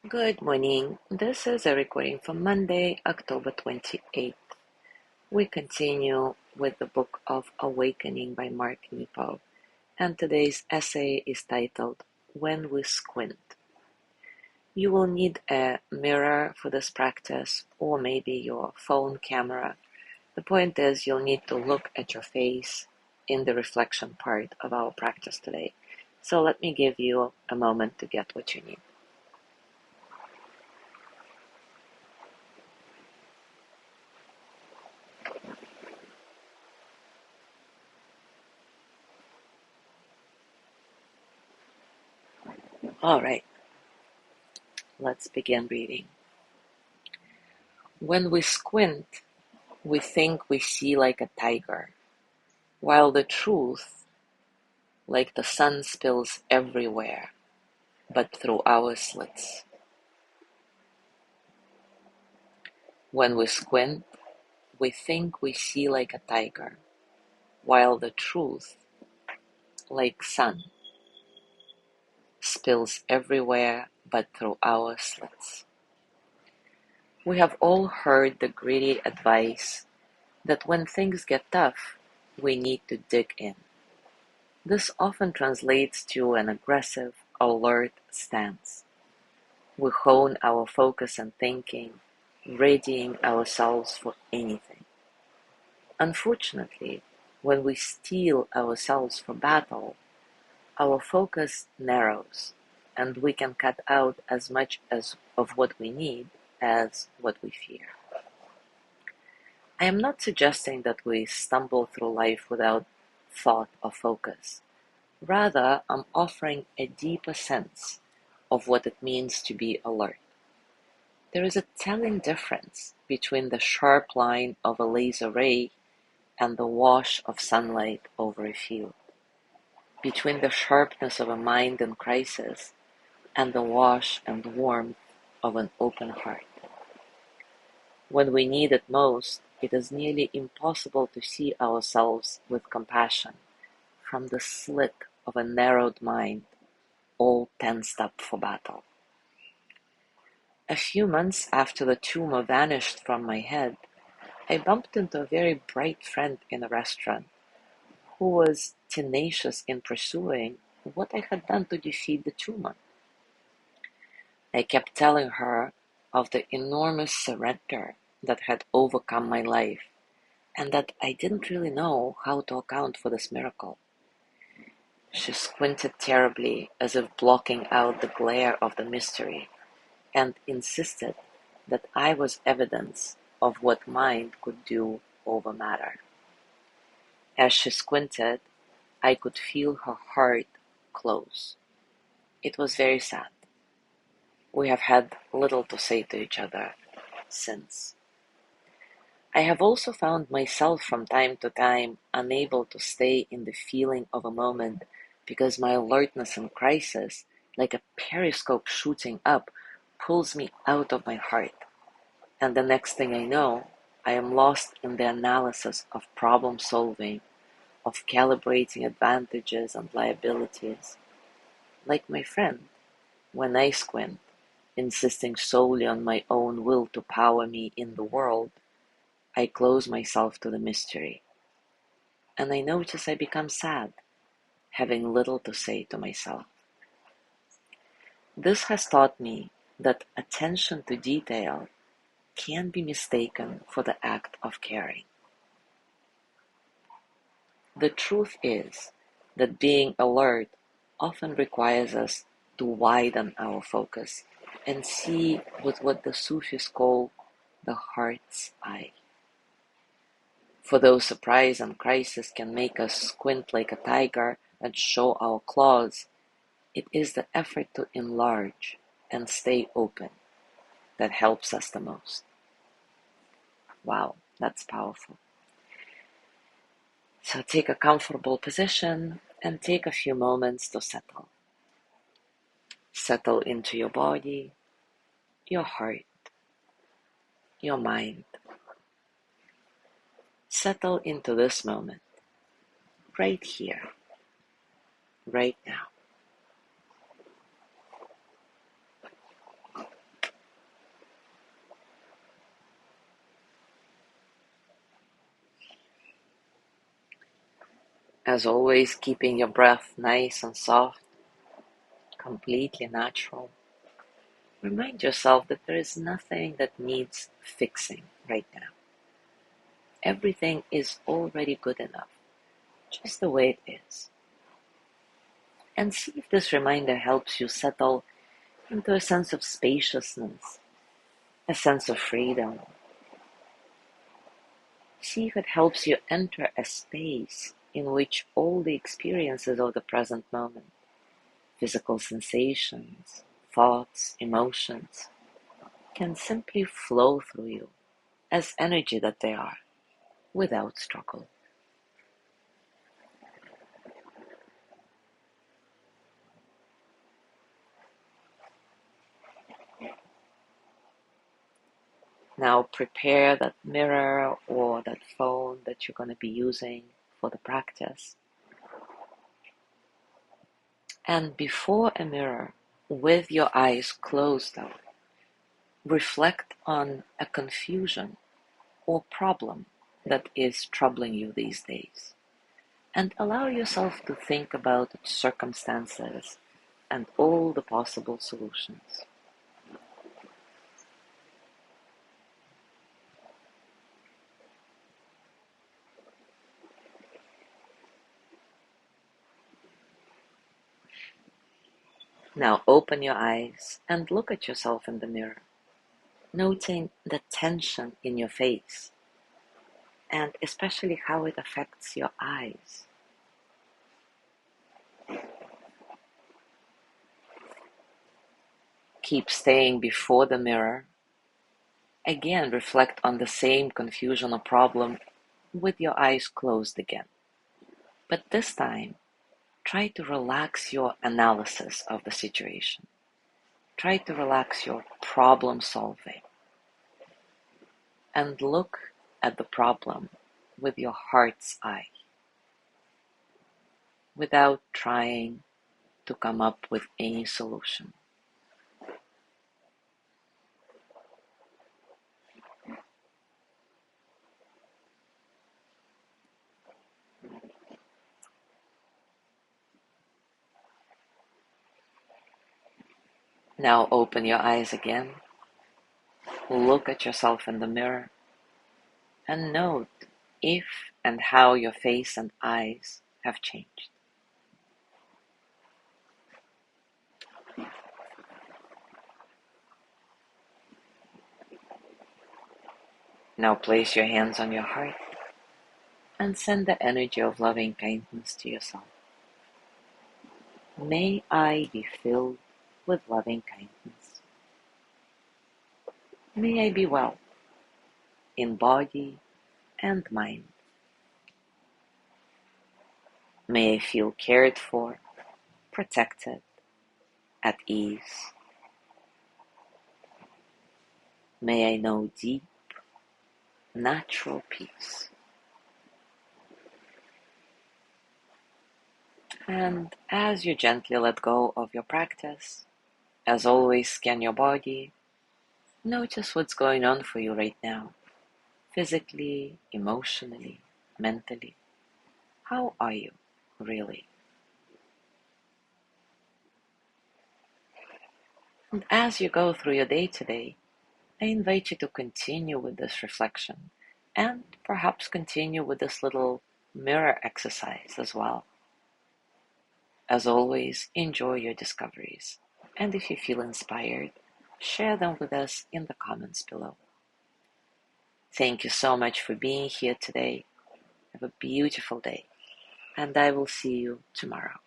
Good morning. This is a recording from Monday, October 28th. We continue with the book of Awakening by Mark Nepo, and today's essay is titled When We Squint. You will need a mirror for this practice, or maybe your phone camera. The point is, you'll need to look at your face in the reflection part of our practice today. So let me give you a moment to get what you need. All right, let's begin reading. When we squint, we think we see like a tiger, while the truth, like the sun, spills everywhere, but through our slits. When we squint, we think we see like a tiger, while the truth, like sun, spills everywhere, but through our slits. We have all heard the gritty advice that when things get tough, we need to dig in. This often translates to an aggressive, alert stance. We hone our focus and thinking, readying ourselves for anything. Unfortunately, when we steel ourselves for battle, our focus narrows, and we can cut out as much of what we need as what we fear. I am not suggesting that we stumble through life without thought or focus. Rather, I'm offering a deeper sense of what it means to be alert. There is a telling difference between the sharp line of a laser ray and the wash of sunlight over a field, between the sharpness of a mind in crisis and the wash and warmth of an open heart. When we need it most, it is nearly impossible to see ourselves with compassion from the slit of a narrowed mind, all tensed up for battle. A few months after the tumor vanished from my head, I bumped into a very bright friend in a restaurant who was tenacious in pursuing what I had done to defeat the tumor. I kept telling her of the enormous surrender that had overcome my life, and that I didn't really know how to account for this miracle. She squinted terribly, as if blocking out the glare of the mystery, and insisted that I was evidence of what mind could do over matter. As she squinted, I could feel her heart close. It was very sad. We have had little to say to each other since. I have also found myself from time to time unable to stay in the feeling of a moment because my alertness in crisis, like a periscope shooting up, pulls me out of my heart. And the next thing I know, I am lost in the analysis of problem solving, of calibrating advantages and liabilities. Like my friend, when I squint, insisting solely on my own will to power me in the world, I close myself to the mystery. And I notice I become sad, having little to say to myself. This has taught me that attention to detail can be mistaken for the act of caring. The truth is that being alert often requires us to widen our focus and see with what the Sufis call the heart's eye. For though surprise and crisis can make us squint like a tiger and show our claws, it is the effort to enlarge and stay open that helps us the most. Wow, that's powerful. So take a comfortable position and take a few moments to settle. Settle into your body, your heart, your mind. Settle into this moment, right here, right now. As always, keeping your breath nice and soft, completely natural. Remind yourself that there is nothing that needs fixing right now. Everything is already good enough, just the way it is. And see if this reminder helps you settle into a sense of spaciousness, a sense of freedom. See if it helps you enter a space in which all the experiences of the present moment, physical sensations, thoughts, emotions, can simply flow through you as energy that they are, without struggle. Now prepare that mirror or that phone that you're going to be using for the practice. And before a mirror, with your eyes closed though, reflect on a confusion or problem that is troubling you these days. And allow yourself to think about its circumstances and all the possible solutions. Now open your eyes and look at yourself in the mirror, noting the tension in your face and especially how it affects your eyes. Keep staying before the mirror. Again, reflect on the same confusion or problem with your eyes closed again. But this time, try to relax your analysis of the situation. Try to relax your problem solving and look at the problem with your heart's eye without trying to come up with any solution. Now open your eyes again, look at yourself in the mirror, and note if and how your face and eyes have changed. Now place your hands on your heart and send the energy of loving kindness to yourself. May I be filled with loving kindness. May I be well in body and mind. May I feel cared for, protected, at ease. May I know deep, natural peace. And as you gently let go of your practice, as always, scan your body. Notice what's going on for you right now, physically, emotionally, mentally. How are you, really? And as you go through your day today, I invite you to continue with this reflection and perhaps continue with this little mirror exercise as well. As always, enjoy your discoveries. And if you feel inspired, share them with us in the comments below. Thank you so much for being here today. Have a beautiful day, and I will see you tomorrow.